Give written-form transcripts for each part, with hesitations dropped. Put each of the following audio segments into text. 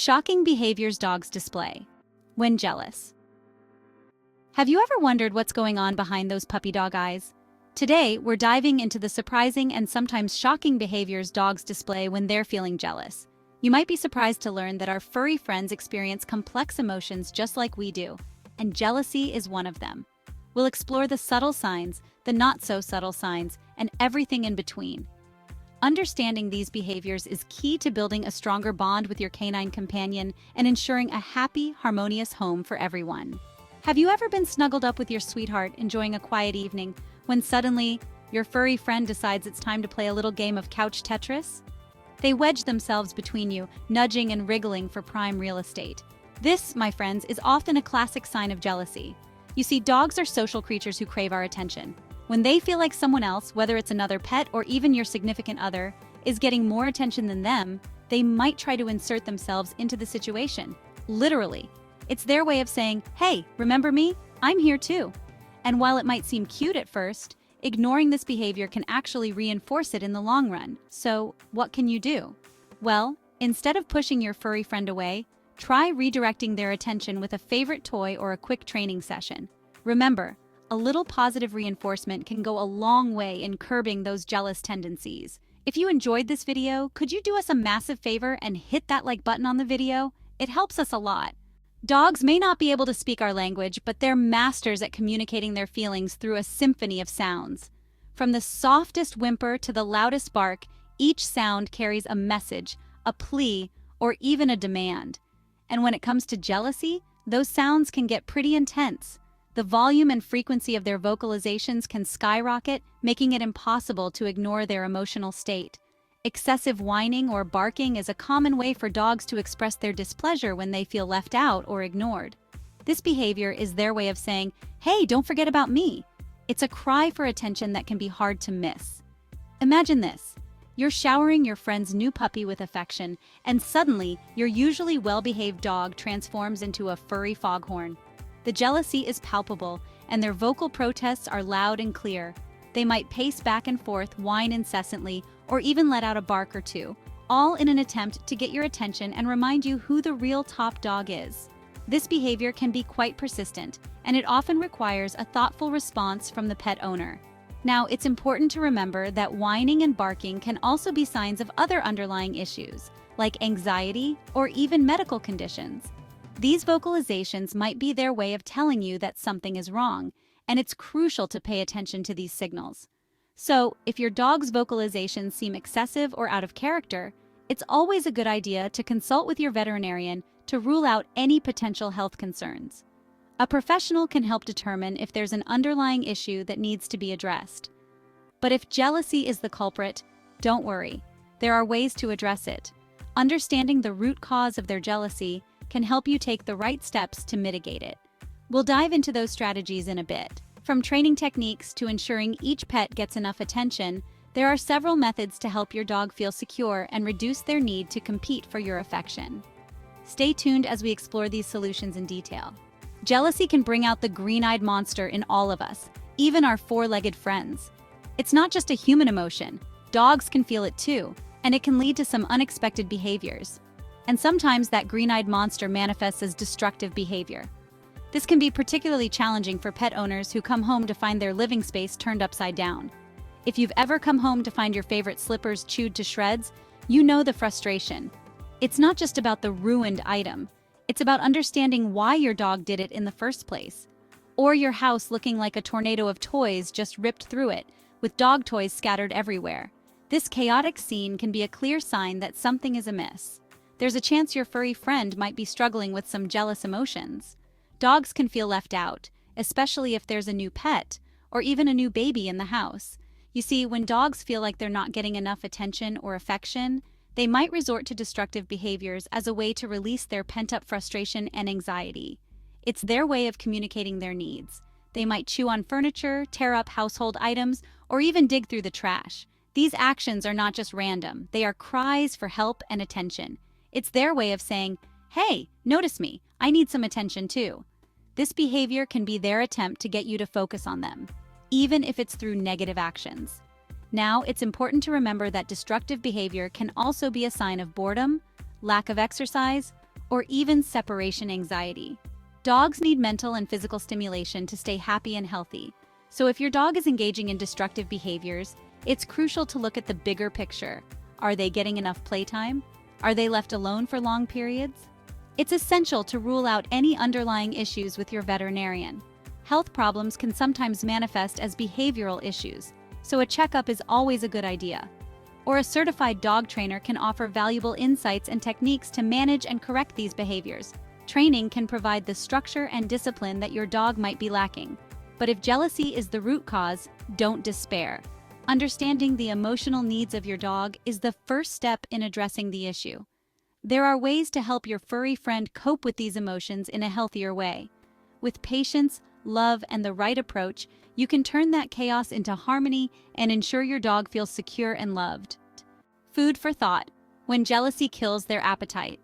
Shocking behaviors dogs display when jealous. Have you ever wondered what's going on behind those puppy dog eyes? Today, we're diving into the surprising and sometimes shocking behaviors dogs display when they're feeling jealous. You might be surprised to learn that our furry friends experience complex emotions just like we do, and jealousy is one of them. We'll explore the subtle signs, the not-so-subtle signs, and everything in between. Understanding these behaviors is key to building a stronger bond with your canine companion and ensuring a happy, harmonious home for everyone. Have you ever been snuggled up with your sweetheart enjoying a quiet evening when suddenly your furry friend decides it's time to play a little game of couch Tetris? They wedge themselves between you, nudging and wriggling for prime real estate. This, my friends, is often a classic sign of jealousy. You see, dogs are social creatures who crave our attention. When they feel like someone else, whether it's another pet or even your significant other, is getting more attention than them, they might try to insert themselves into the situation. Literally. It's their way of saying, "Hey, remember me? I'm here too." And while it might seem cute at first, ignoring this behavior can actually reinforce it in the long run. So, what can you do? Well, instead of pushing your furry friend away, try redirecting their attention with a favorite toy or a quick training session. Remember, a little positive reinforcement can go a long way in curbing those jealous tendencies. If you enjoyed this video, could you do us a massive favor and hit that like button on the video? It helps us a lot. Dogs may not be able to speak our language, but they're masters at communicating their feelings through a symphony of sounds. From the softest whimper to the loudest bark, each sound carries a message, a plea, or even a demand. And when it comes to jealousy, those sounds can get pretty intense. The volume and frequency of their vocalizations can skyrocket, making it impossible to ignore their emotional state. Excessive whining or barking is a common way for dogs to express their displeasure when they feel left out or ignored. This behavior is their way of saying, "Hey, don't forget about me." It's a cry for attention that can be hard to miss. Imagine this. You're showering your friend's new puppy with affection, and suddenly, your usually well-behaved dog transforms into a furry foghorn. The jealousy is palpable, and their vocal protests are loud and clear. They might pace back and forth, whine incessantly, or even let out a bark or two, all in an attempt to get your attention and remind you who the real top dog is. This behavior can be quite persistent, and it often requires a thoughtful response from the pet owner. Now, it's important to remember that whining and barking can also be signs of other underlying issues, like anxiety or even medical conditions. These vocalizations might be their way of telling you that something is wrong, and it's crucial to pay attention to these signals. So, if your dog's vocalizations seem excessive or out of character, it's always a good idea to consult with your veterinarian to rule out any potential health concerns. A professional can help determine if there's an underlying issue that needs to be addressed. But if jealousy is the culprit, don't worry. There are ways to address it. Understanding the root cause of their jealousy can help you take the right steps to mitigate it. We'll dive into those strategies in a bit. From training techniques to ensuring each pet gets enough attention, there are several methods to help your dog feel secure and reduce their need to compete for your affection. Stay tuned as we explore these solutions in detail. Jealousy can bring out the green-eyed monster in all of us, even our four-legged friends. It's not just a human emotion. Dogs can feel it too, and it can lead to some unexpected behaviors. And sometimes that green-eyed monster manifests as destructive behavior. This can be particularly challenging for pet owners who come home to find their living space turned upside down. If you've ever come home to find your favorite slippers chewed to shreds, you know the frustration. It's not just about the ruined item. It's about understanding why your dog did it in the first place. Or your house looking like a tornado of toys just ripped through it, with dog toys scattered everywhere. This chaotic scene can be a clear sign that something is amiss. There's a chance your furry friend might be struggling with some jealous emotions. Dogs can feel left out, especially if there's a new pet, or even a new baby in the house. You see, when dogs feel like they're not getting enough attention or affection, they might resort to destructive behaviors as a way to release their pent-up frustration and anxiety. It's their way of communicating their needs. They might chew on furniture, tear up household items, or even dig through the trash. These actions are not just random, they are cries for help and attention. It's their way of saying, "Hey, notice me, I need some attention too." This behavior can be their attempt to get you to focus on them, even if it's through negative actions. Now, it's important to remember that destructive behavior can also be a sign of boredom, lack of exercise, or even separation anxiety. Dogs need mental and physical stimulation to stay happy and healthy. So if your dog is engaging in destructive behaviors, it's crucial to look at the bigger picture. Are they getting enough playtime? Are they left alone for long periods? It's essential to rule out any underlying issues with your veterinarian. Health problems can sometimes manifest as behavioral issues, so a checkup is always a good idea. Or a certified dog trainer can offer valuable insights and techniques to manage and correct these behaviors. Training can provide the structure and discipline that your dog might be lacking. But if jealousy is the root cause, don't despair. Understanding the emotional needs of your dog is the first step in addressing the issue. There are ways to help your furry friend cope with these emotions in a healthier way. With patience, love, and the right approach, you can turn that chaos into harmony and ensure your dog feels secure and loved. Food for thought. When jealousy kills their appetite.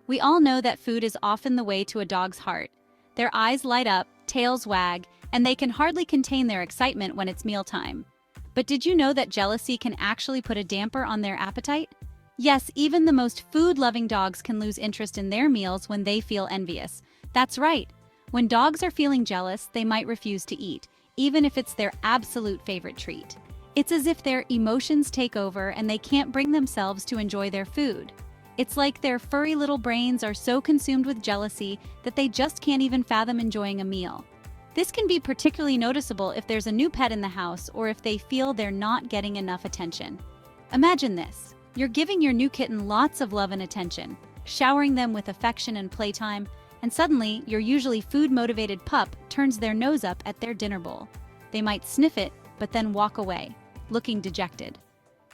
We all know that food is often the way to a dog's heart. Their eyes light up, tails wag, and they can hardly contain their excitement when it's mealtime. But did you know that jealousy can actually put a damper on their appetite? Yes, even the most food-loving dogs can lose interest in their meals when they feel envious. That's right. When dogs are feeling jealous, they might refuse to eat, even if it's their absolute favorite treat. It's as if their emotions take over and they can't bring themselves to enjoy their food. It's like their furry little brains are so consumed with jealousy that they just can't even fathom enjoying a meal. This can be particularly noticeable if there's a new pet in the house or if they feel they're not getting enough attention. Imagine this. You're giving your new kitten lots of love and attention, showering them with affection and playtime, and suddenly your usually food-motivated pup turns their nose up at their dinner bowl. They might sniff it, but then walk away, looking dejected.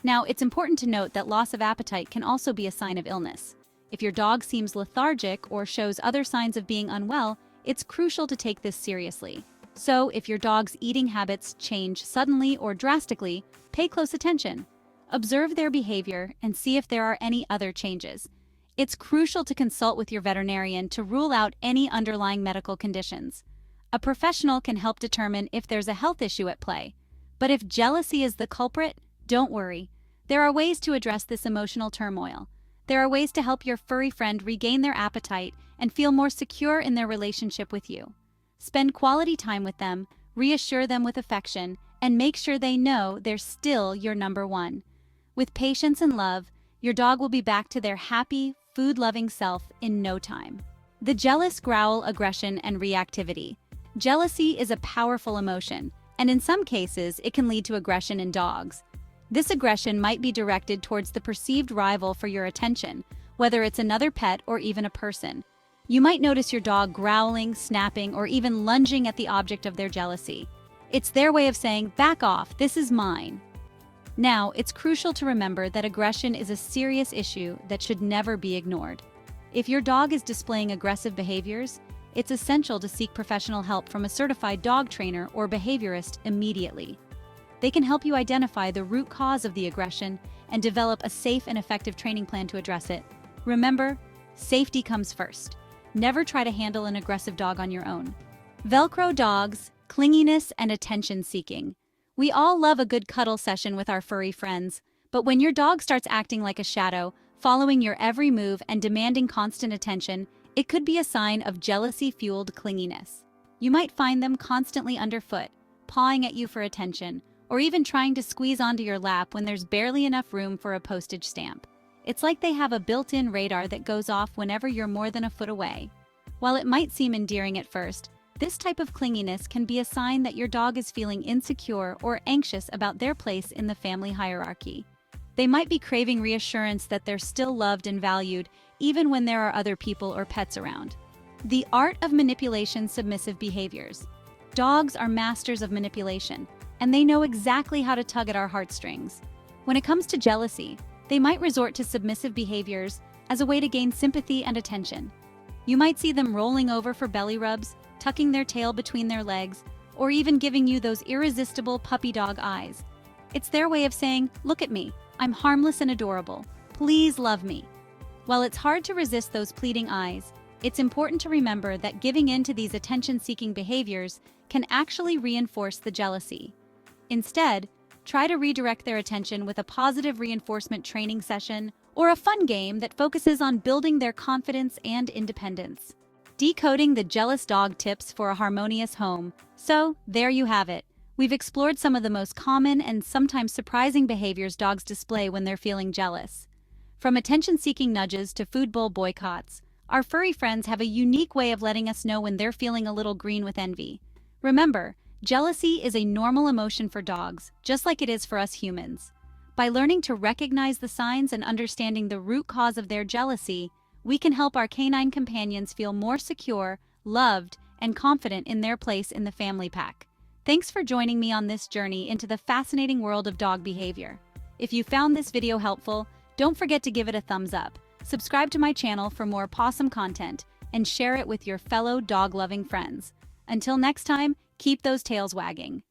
Now, it's important to note that loss of appetite can also be a sign of illness. If your dog seems lethargic or shows other signs of being unwell, it's crucial to take this seriously. So, if your dog's eating habits change suddenly or drastically, pay close attention. Observe their behavior and see if there are any other changes. It's crucial to consult with your veterinarian to rule out any underlying medical conditions. A professional can help determine if there's a health issue at play. But if jealousy is the culprit, don't worry. There are ways to address this emotional turmoil. There are ways to help your furry friend regain their appetite and feel more secure in their relationship with you. Spend quality time with them, reassure them with affection, and make sure they know they're still your number one. With patience and love, your dog will be back to their happy, food-loving self in no time. The jealous growl, aggression, and reactivity. Jealousy is a powerful emotion, and in some cases, it can lead to aggression in dogs. This aggression might be directed towards the perceived rival for your attention, whether it's another pet or even a person. You might notice your dog growling, snapping, or even lunging at the object of their jealousy. It's their way of saying, "Back off, this is mine." Now, it's crucial to remember that aggression is a serious issue that should never be ignored. If your dog is displaying aggressive behaviors, it's essential to seek professional help from a certified dog trainer or behaviorist immediately. They can help you identify the root cause of the aggression and develop a safe and effective training plan to address it. Remember, safety comes first. Never try to handle an aggressive dog on your own. Velcro dogs, clinginess, and attention-seeking. We all love a good cuddle session with our furry friends, but when your dog starts acting like a shadow, following your every move and demanding constant attention, it could be a sign of jealousy-fueled clinginess. You might find them constantly underfoot, pawing at you for attention, or even trying to squeeze onto your lap when there's barely enough room for a postage stamp. It's like they have a built-in radar that goes off whenever you're more than a foot away. While it might seem endearing at first, this type of clinginess can be a sign that your dog is feeling insecure or anxious about their place in the family hierarchy. They might be craving reassurance that they're still loved and valued, even when there are other people or pets around. The art of manipulation, submissive behaviors. Dogs are masters of manipulation, and they know exactly how to tug at our heartstrings. When it comes to jealousy, they might resort to submissive behaviors as a way to gain sympathy and attention. You might see them rolling over for belly rubs, tucking their tail between their legs, or even giving you those irresistible puppy dog eyes. It's their way of saying, "Look at me, I'm harmless and adorable. Please love me." While it's hard to resist those pleading eyes, it's important to remember that giving in to these attention-seeking behaviors can actually reinforce the jealousy. Instead, try to redirect their attention with a positive reinforcement training session or a fun game that focuses on building their confidence and independence. Decoding the jealous dog tips for a harmonious home. So, there you have it. We've explored some of the most common and sometimes surprising behaviors dogs display when they're feeling jealous. From attention-seeking nudges to food bowl boycotts, our furry friends have a unique way of letting us know when they're feeling a little green with envy. Remember, jealousy is a normal emotion for dogs, just like it is for us humans. By learning to recognize the signs and understanding the root cause of their jealousy, we can help our canine companions feel more secure, loved, and confident in their place in the family pack. Thanks for joining me on this journey into the fascinating world of dog behavior. If you found this video helpful, don't forget to give it a thumbs up, subscribe to my channel for more pawsome content, and share it with your fellow dog-loving friends. Until next time, keep those tails wagging.